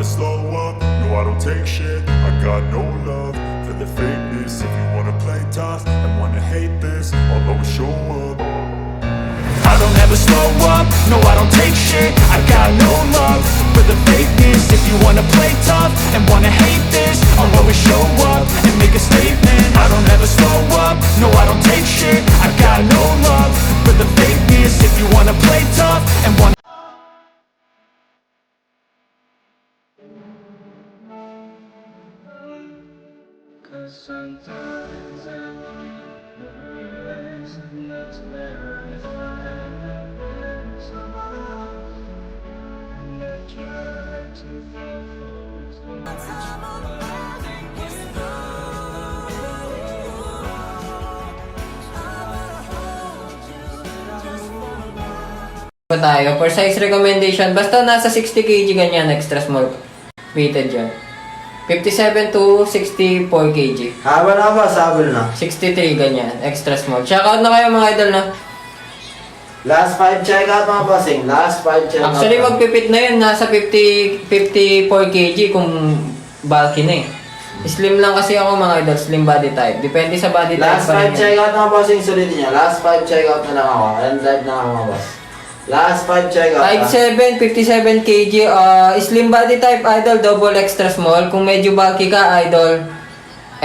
slow up, no I don't take shit. I got no love for the fakeness. If you wanna play tough and wanna hate this, I'll always show up. I don't ever slow up, no I don't take shit. I got no love for the fakeness. If you wanna play tough and wanna hate this, I'll always show up and make a statement. I don't ever slow up, no I don't take shit. I got no love for the fakeness. If you wanna play tough and wanna sometimes I wonder and that's where I find someone that try to pa tayo. For size recommendation, basta nasa 60 kg ganyan, extra small weighted yan. 57 to 64 kg. Habol na ba? Habol na. 63 ganyan, extra small. Check out na kayo mga idol na. Last 5 check out mga bossing. Last 5 check out. Actually magpipit na yun, nasa 54 kg kung bulky na eh. Slim lang kasi ako mga idol, slim body type. Depende sa body type. Last 5 check out mga bossing, sulitin nyo. Last 5 check out na lang ako. And live na ako mga boss. Last 5 check out. 5'7", 57 kg, slim body type idol, double extra small. Kung medyo bulky ka idol,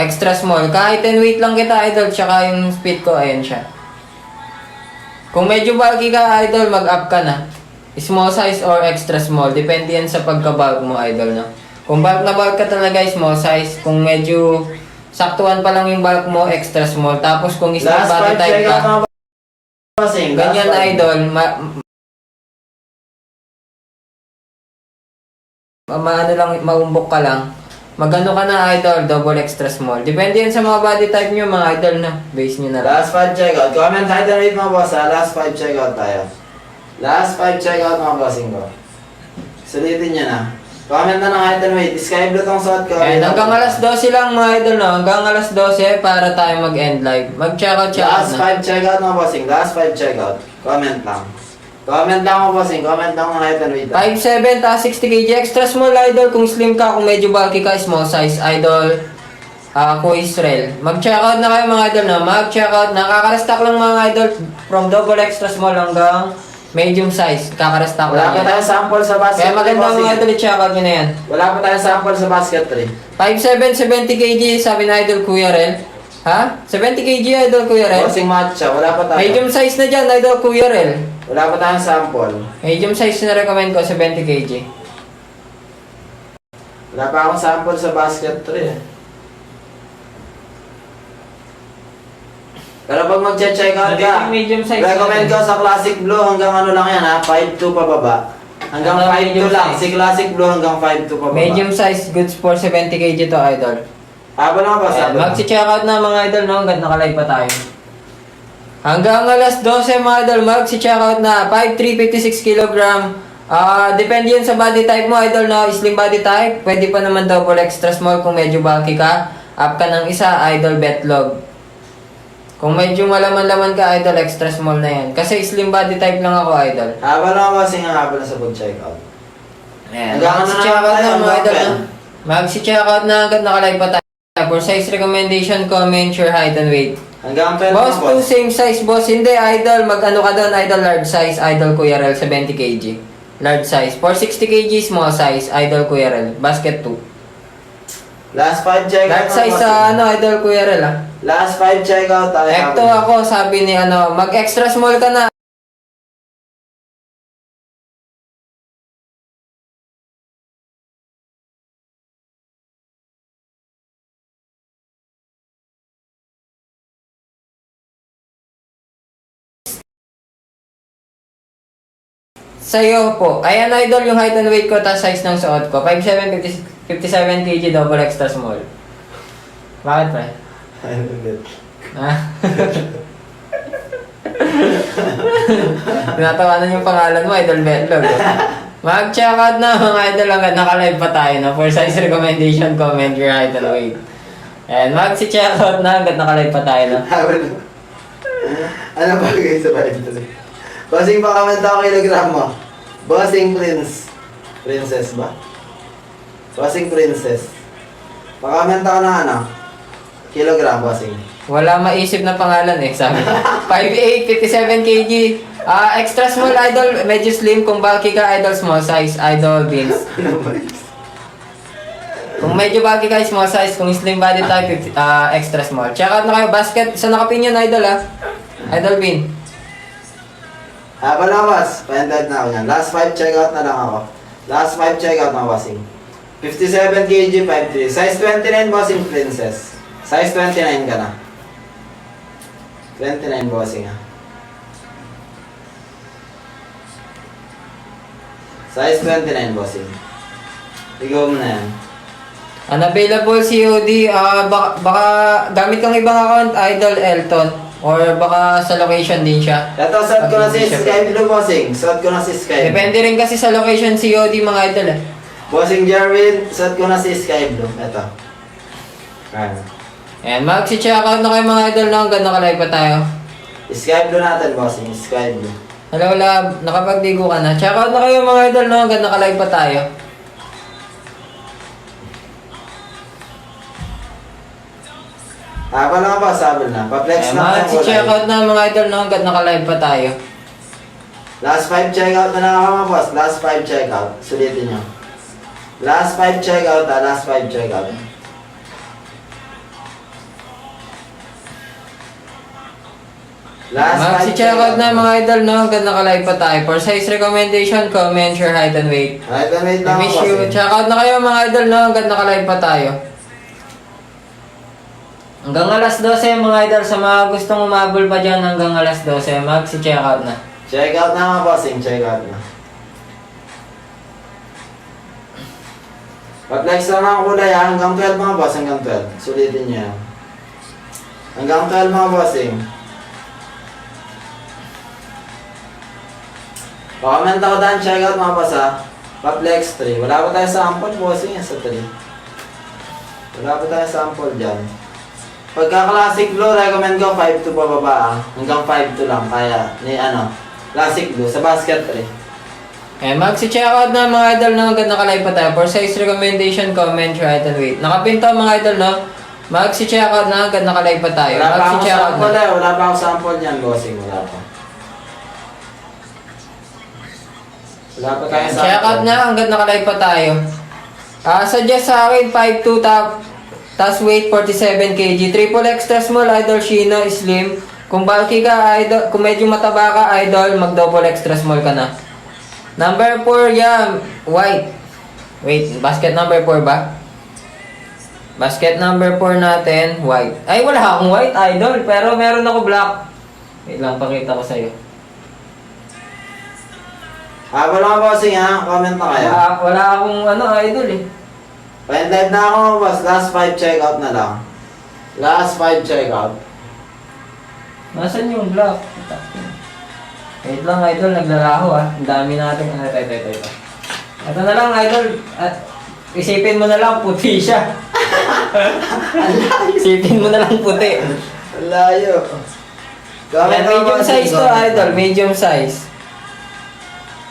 extra small. Kahit 10 weight lang kita idol, tsaka yung speed ko, ayan siya. Kung medyo bulky ka idol, mag-up ka na. Small size or extra small, depende yan sa pagka-bulk mo idol, no? Kung bulk na bulk ka talaga, small size. Kung medyo saktuan pa lang yung bulk mo, extra small. Tapos kung slim body type ka, ganyan idol, maano lang, maumbok ka lang. Magano ka na idol, double extra small. Depende yan sa mga body type nyo, mga idol na. Base nyo na lang. Last 5 check out. Comment height and weight mga boss ha. Last 5 check out tayo. Last 5 check out mga bossing ko. Sulitin nyo na. Comment na ng height and weight. Sky blue tong suot ko. And hanggang alas 12 lang mga idol na. Hanggang alas 12 para tayo mag-end live. Mag-check out Last na. 5 check out mga bossing. Last 5 check out. Comment lang. Comment lang mga bossing. Comment lang ng height and weight. 5'7", ta 60 kg. Extra small idol. Kung slim ka, kung medyo bulky ka, small size idol. Ako Israel. Mag-check out na kayo mga idol na. Mag-check out. Nakaka-restock lang mga idol. From double extra small hanggang medium size. Kaka-restock lang Wala pa yan. tayong sample sa basket. Kaya maganda mga idol, i-check out nyo na yan. Wala pa tayong sample sa basket 3. 5'7", 70 kg, sabi na idol Kuya Rel. Ha? 70 kg idol Kuya Rel? Bossing matcha. Wala pa tayo. Medium size na dyan idol Kuya Rel. Wala pa tayong sample. Medium size na recommend ko, 70 kg. Wala pa akong sample sa basket 3. Pero pag mag-check out ka, Medium size recommend ko sa Classic Blue hanggang ano lang yan ha, 5'2 pababa. Hanggang 5'2 lang. Si Classic Blue hanggang 5'2 pababa. Medium size, goods for 70 kg to idol. Habang lang ba sa Mag-check out na mga idol, no? Hanggang nakalive pa tayo. Hanggang alas 12 mga idol, mag-check out na. 5'3", 56 kg. Depende yan sa body type mo idol, no? Slim body type, pwede pa naman double extra small kung medyo bulky ka. Up ka ng isa, idol betlog. Kung medyo malaman-laman ka idol, extra small na yan. Kasi slim body type lang ako idol. habang lang ba singa habang sa pag-check out. Ayan, Hanggang mag-check ano out na na mga idol, open. no? Mag-check out na agad nakalive pa tayo. For size recommendation, comment your height and weight. Hanggang 12 Boss, na two same size, boss. Hindi, idol. Mag-ano ka doon, idol, large size. Idol Kuya Rel, 70 kg. Large size. For 60 kg, small size. Idol Kuya Rel. Basket 2. Last 5 check out. Large size sa, idol Kuya Rel, ah. Last 5 check out tayo. Ecto ako, sabi ni, mag-extra small ka na. Sa'yo po. Ayan idol yung height and weight ko, tas size ng suot ko. 5'7", 57 kg, double extra small. Bakit pre? Ha? Tinatawanan yung pangalan mo, Idol Betlog. Mag-check out na mga idol hanggang naka-live pa tayo na for size recommendation, comment your height and weight. And mag-check out na hanggang naka-live pa tayo na. Ano ba guys sa Bible? Bossing pa comment ako kilogram mo. Bossing Princess ba? Bossing Princess. Pakamenta ka ng ano? Kilogram, bossing. Wala maisip na pangalan eh, sabi. 5'8", 57 kg. Extra small idol, medyo slim. Kung bulky ka, idol small size, idol Vince. Kung medyo bulky ka, small size. Kung slim body type, extra small. Check out na kayo, basket. Sa nakapin yun, idol Idol Vin. Wala boss. Pa-end na ako yan. Last 5 checkout na lang ako. Last 5 checkout na bossing. 57 kg, 5'3". Size 29 bossing Princess. Size 29 ka na. 29 bossing ha. Size 29 bossing. Ikaw mo na yan. Unavailable COD, baka gamit kang ibang account, idol Elton. Or baka sa location din siya. Ito, suot ko na si Sky Blue bossing. Suot ko na si Sky Blue. Depende rin kasi sa location COD mga idol Bossing Jerwin, suot ko na si Sky Blue. Ito. Ayan. Ayan, mag-check out na kayo mga idol na hanggang nakalive pa tayo. Sky Blue natin bossing. Sky Blue. Hello lab, nakapagdigo ka na. Check out na kayo mga idol na hanggang nakalive pa tayo. Wala ka ba? Sabol na. Pa-flex na ako. Mag-check out na mga idol na hanggang nakalive pa tayo. Last 5 checkout na lang ako mga boss. Last 5 checkout. Sulitin nyo. Last 5 checkout ha. Last 5 checkout. Last 5 Mag-check out na mga idol na hanggang nakalive pa tayo. For size recommendation, comment your height and weight. Right, wait I lang wish ako you. bossing. Check out na kayo mga idol na hanggang nakalive pa tayo. Hanggang alas 12 mga idol, sa mga gustong umabol pa dyan hanggang alas 12, mag-check out na. Checkout na mga bossing. Checkout na. Pa-flex lang ang kulay ha. Hanggang 12 mga boss. Hanggang 12. Sulitin nyo yan. Hanggang 12 mga bossing. Pa-comment ako daan. Checkout mga boss ha. Pa-flex 3. Wala pa tayo sample bossing yan sa 3. Wala pa tayo sample dyan. Pagka classic blue, recommend ko 5'2" pababa ah. Hanggang 5'2" lang. Kaya, ni ano, classic blue. Sa basket 3. Mag-check out na mga idol na hanggang nakalive pa tayo. For size recommendation, comment your height and weight. Nakapinto mga idol no? Mag-check out na hanggang nakalive pa tayo. Wala pa akong Mag-check out sample na. eh. Wala pa akong sample yan, bossing. Wala pa. Wala pa tayong sample. Check out na hanggang nakalive pa tayo. Suggest sa akin 5'2" tas weight 47 kg. Triple extra small, idol Shino, slim. Kung bulky ka, idol, kung medyo mataba ka, idol, mag double extra small ka na. Number 4, yeah, white. Wait, basket number 4 ba? Basket number 4 natin, white. Ay, wala akong white, idol, pero meron ako black. Wait lang, pakita ko sa'yo. Habang mga bossing ha, comment na kayo. Wala akong idol eh. Pa-end na ako mga boss. Last 5 checkout na lang. Last 5 checkout. Nasaan yung black? Wait lang, idol, naglalaho Ang dami natin. Ito. Ito na lang, idol. Isipin mo na lang, puti siya. Isipin mo na lang, puti. Ang layo. Medium size to, idol. Medium size.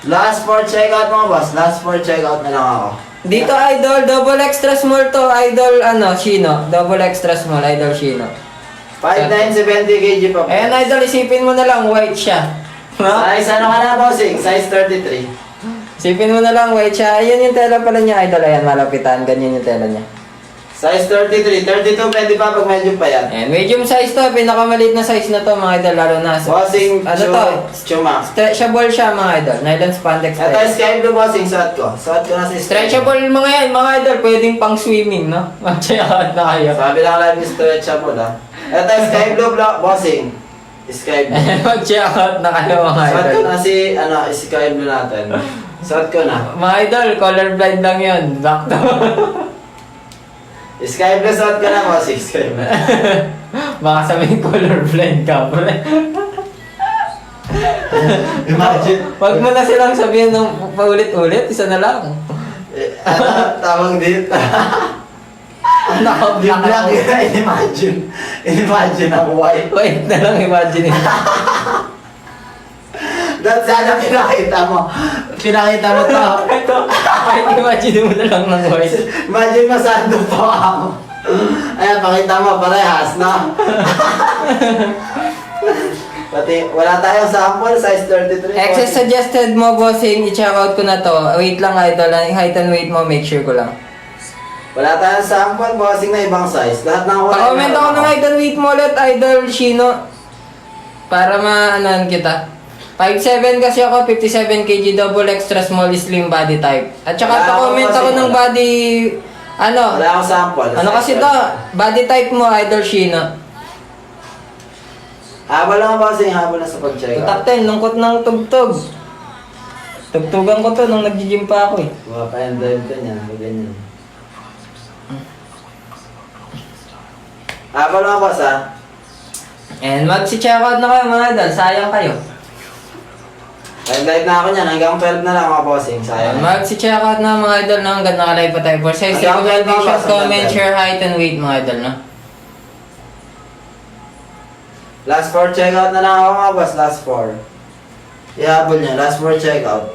Last 4 checkout mga boss. Last 4 checkout na lang ako. Dito, idol, double extra small to, idol, Shino. Double extra small, idol, Shino. 5'9", 70 kg pa. Ayan, idol, isipin mo na lang, white siya. Size ano ka na bossing? Size 33. Isipin mo na lang, white siya. Ayan yung tela pala niya, idol. Ayan, malapitan. Ganyan yung tela niya. Size 33. 32 pwede pa pag medyo payat. Ayan, medium size to. Pinakamaliit na size na to, mga idol. Lalo na sa... Bossing, Chuma. Stretchable siya, mga idol. Nylon spandex Ito type. sky blue bossing. Suot ko. Suot ko na si Stretchable mga yan, mga idol. Pwedeng pang swimming, no? Mag-check out na kayo. Sabi lang lang yung stretchable ha. Ito sky blue bossing. Sky blue. Mag-check out na kayo, mga Suot ko idol. na si, sky blue natin. Suot ko na. Mga idol, colorblind lang yun. Black to. Sky blue suot ko na bossing. Sky blue. Baka sabihin colorblind ka, pre. Imagine. Wag mo na silang sabihin ng paulit-ulit. Isa na lang. Tawag dito. Naka-black Yung black ako. yun, imagine ang white. Wait na lang, imagine. Dahil sana pinakita mo. Pinakita mo to. Ito, kahit imagine mo na lang ng voice. Imagine masando pa ako. Ayan, pakita mo, parehas, no? Pati, wala tayong sample, size 33. Excess suggested mo, bossing, i-check out ko na to. Wait lang, idol. Height and weight mo, make sure ko lang. Wala tayong sample, bossing na ibang size. Lahat ng kulay. Pa-comment ako ng height and weight mo ulit, idol, Shino. Para ma-anuhan kita. 5'7 kasi ako, 57 kg, double extra small, slim body type. At saka Wala pa-comment ako ako kasi, ng wala. body, ano, Wala akong sample. ano kasi to, body type mo, idol, Shino. Habol lang, bossing, habol na sa pag-check Top out. 10, lungkot ng tugtog. Tugtugan ko to nung nag-gym pa ako eh. Mga pa-endoy ko niyan, ganyan. Habol lang, boss, ha? And mag-check out na kayo mga idol, sayang kayo. Live na ako niyan, hanggang 12 na lang mga bossing, sayang. Mag-check out na mga idol na hanggang nakalive pa tayo. For size Hanggang recommendations, 12 comment, hanggang share, height, and weight mga idol na. Last 4 checkout na lang ako mga boss, last 4. Ihabol niya, last 4 checkout.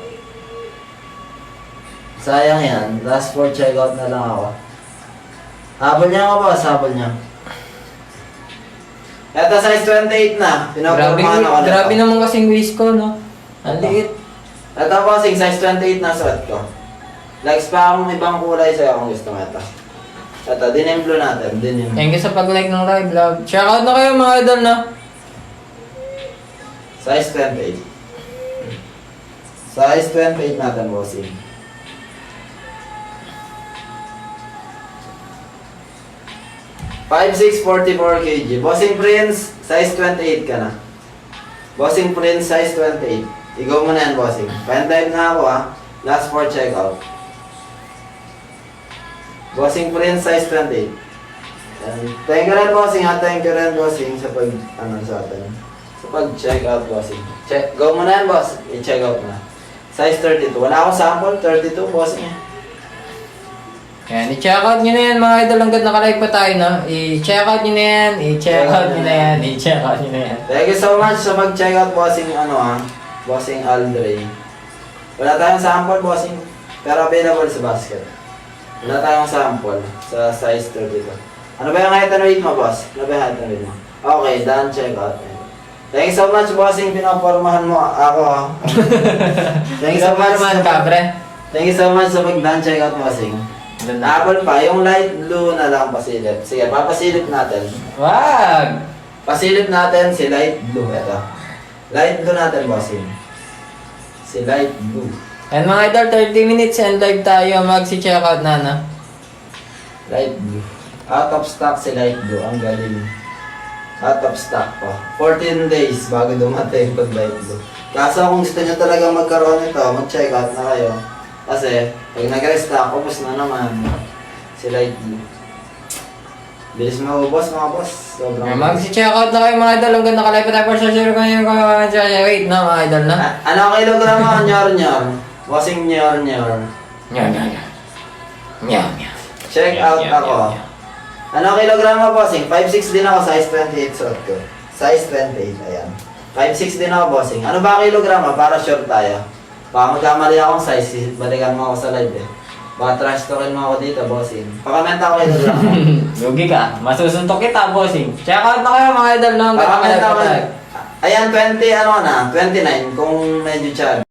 Sayang yan, last 4 checkout na lang ako. Habol niya mga boss, habol niya. Ito size 28 na, Grabe, pinapormahan ako nito. grabe naman kasing waist ko, no? Ang liit. Ito bossing, size 28 na suot ko. Likes pa akong ibang kulay sa'yo kung gusto mo ito. Ito, denim blue natin, denim. Thank you sa pag-like ng live vlog. Check out na kayo mga idol na. Size 28. Size 28 natin, bossing. (5'6", 44 kg. Bossing Prince, size 28 ka na. Bossing Prince, size 28. Ikaw mo na yan, bossing. Pen type na ako, ha. Last 4 checkout. Bossing Prince, size 28. And thank you rin, bossing, ha. Thank you rin, bossing, sa pag, sa atin. Sa pag-check out, bossing. Go mo na yan, boss. I-check out na. Size 32. Wala akong sample, 32, bossing. Yan, i-check out nyo na yan mga idol hanggang nakalive pa tayo, no? I-check out nyo na yan, i-check out nyo na yan, i-check out nyo na yan. Thank you so much sa mag-check out, bossing, bossing Aldre. Wala tayong sample, bossing, pero available sa basket. Wala tayong sample sa size 32. Ano ba yung height and weight mo, boss? Ano ba yung height and weight mo? Okay, done, check out. Thank you so much, bossing, pinapormahan mo ako, ha. Thank you so much. Ka, pre. Thank you so much sa pag-done check out, bossing. Apple pa, yung light blue na lang pasilip. Sige, papasilip natin. Wag! Pasilip natin si light blue. Ito. Light blue natin, bossing. Si light blue. And mga idol, 30 minutes and live tayo. Mag-check out na, no? Light blue. Out of stock si light blue. Ang galing. Out of stock pa. 14 days bago dumating pag light blue. Kaso kung gusto nyo talaga magkaroon nito, mag-check out na kayo. Kasi, pag nag-restock, ubos na naman. Si light blue. Bilis maubos mga boss. Sobrang Mag-check out na kayo mga idol hanggang nakalive pa tayo. For share ko yung wait na mga idol na. Ano ang kilogramo? Nyor-nyor. Bossing nyor-nyor. Nyan, nyan, nyan. Nyan, nyan. Check out ako. Ano ang kilogramo, bossing? 5'6 din ako, size 28 suot ko. Size 28, ayan. 5'6 din ako, bossing. Ano ba ang kilogramo? Para sure tayo. Baka magkamali akong size, balikan mo ako sa live eh. Baka trash talkin mo ako dito, bossing. Pakamenta ako kilogramo. Lugi ka. Masusuntok kita, bossing. Check out na kayo mga idol na hanggang nakalive Pakamenta pa ako. tayo. Ayan, 20, ano na, 29 kung medyo chad.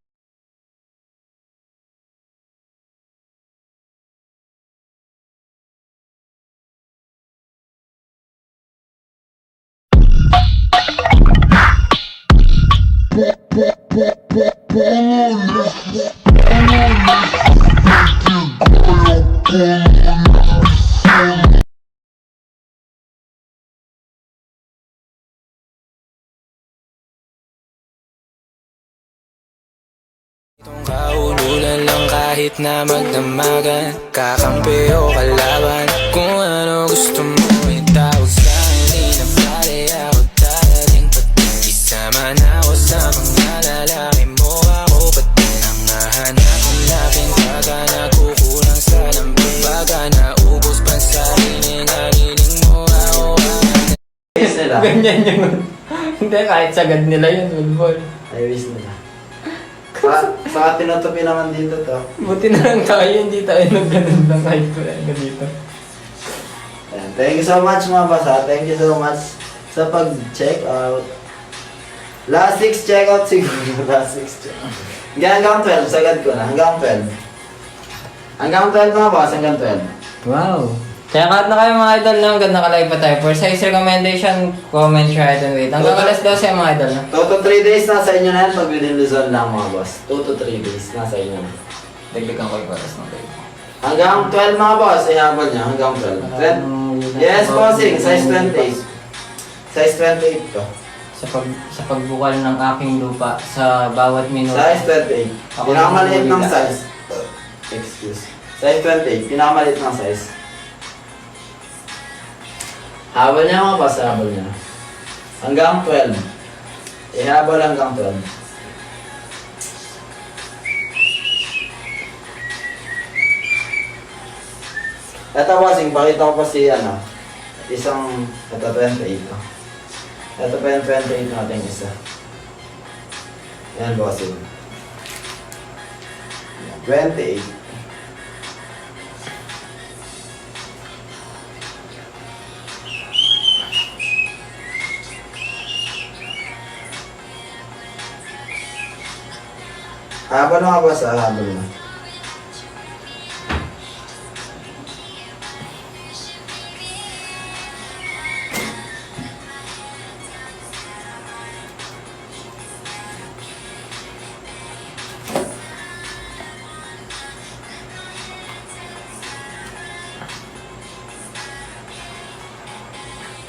Itong kaululan lang kahit na magdamagan, kakampi o kalaban, kung ano gusto mo itawag sa akin. Di na pare ako darating, pati isama na ako sa mga lalaki mo. Ako pati nangahanap-hanapin, baga nakukulang sa lambing, baga naubos pa sa akin, haliling mo ako. Ayos nila. Ganyan yun. Hindi, kahit sagad nila yun, football. Ayos nila. Sa tinutupi naman dito to. Buti na lang tayo, hindi tayo nagganun lang height ko lang dito. Ayan. Thank you so much mga boss ha. Thank you so much sa pag-check out. Last 6 check out siguro. Last 6 check out. Hanggang 12, sagad ko na. Hanggang 12. Hanggang 12 mga boss, hanggang 12. Wow! Check out na kayo mga idol na hanggang nakalive pa tayo. For size recommendation, comment, share, and wait. Hanggang alas 12 mga idol na. 2 to 3 days nasa inyo na yan pag within Luzon lang mga boss. 2 to 3 days nasa inyo na. Dagdagan ko yung oras ng kayo. Hanggang 12 mga boss, ihabol niya. Hanggang 12. Yes, bossing. Size 28. Size 28 to. Sa pagbukal ng aking lupa sa bawat minuto. Size 28. Ako Pinakamaliit ng nang size. Excuse. Size 28. Pinakamaliit ng size. Habol niya mga boss, habol niya. Hanggang 12. Ihabol hanggang 12. Ito bossing, pakita ko pa si ano. Isang, ito 28 to. Ito pa yung 28 natin isa. Yan bossing. 28. Habol mga boss, habol na.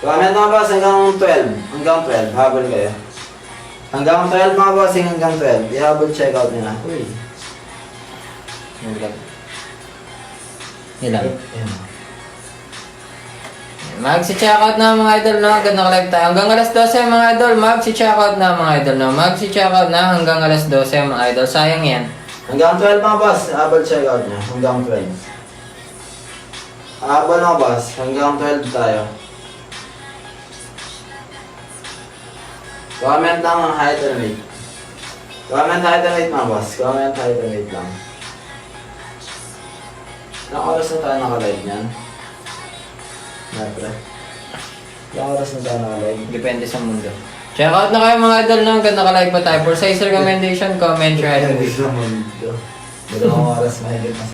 Comment mga boss hanggang 12. Hanggang 12. Habol kayo. Hanggang 12 mga bossing, hanggang 12. Ihabol check out nila. Uy. Ilan? Ayan. Magsi-check out na mga idol na hanggang nakalive tayo. Hanggang alas 12 mga idol, magsi-check out na mga idol na. Magsi-check out na hanggang alas 12 mga idol. Sayang yan. Hanggang 12 mga boss, habol check out niya. Hanggang 12. Habol mga boss, hanggang 12 tayo. Comment lang ang height and weight. Comment height and weight mga boss. Comment height and weight lang. Ilang oras na tayo nakalive niyan? Napre. Ilang oras na tayo nakalive? Depende sa mundo. Check out na kayo mga idol na hanggang nakalive pa tayo. For size recommendation, comment, share, and Depende sa mundo. Dalawang oras mahigit na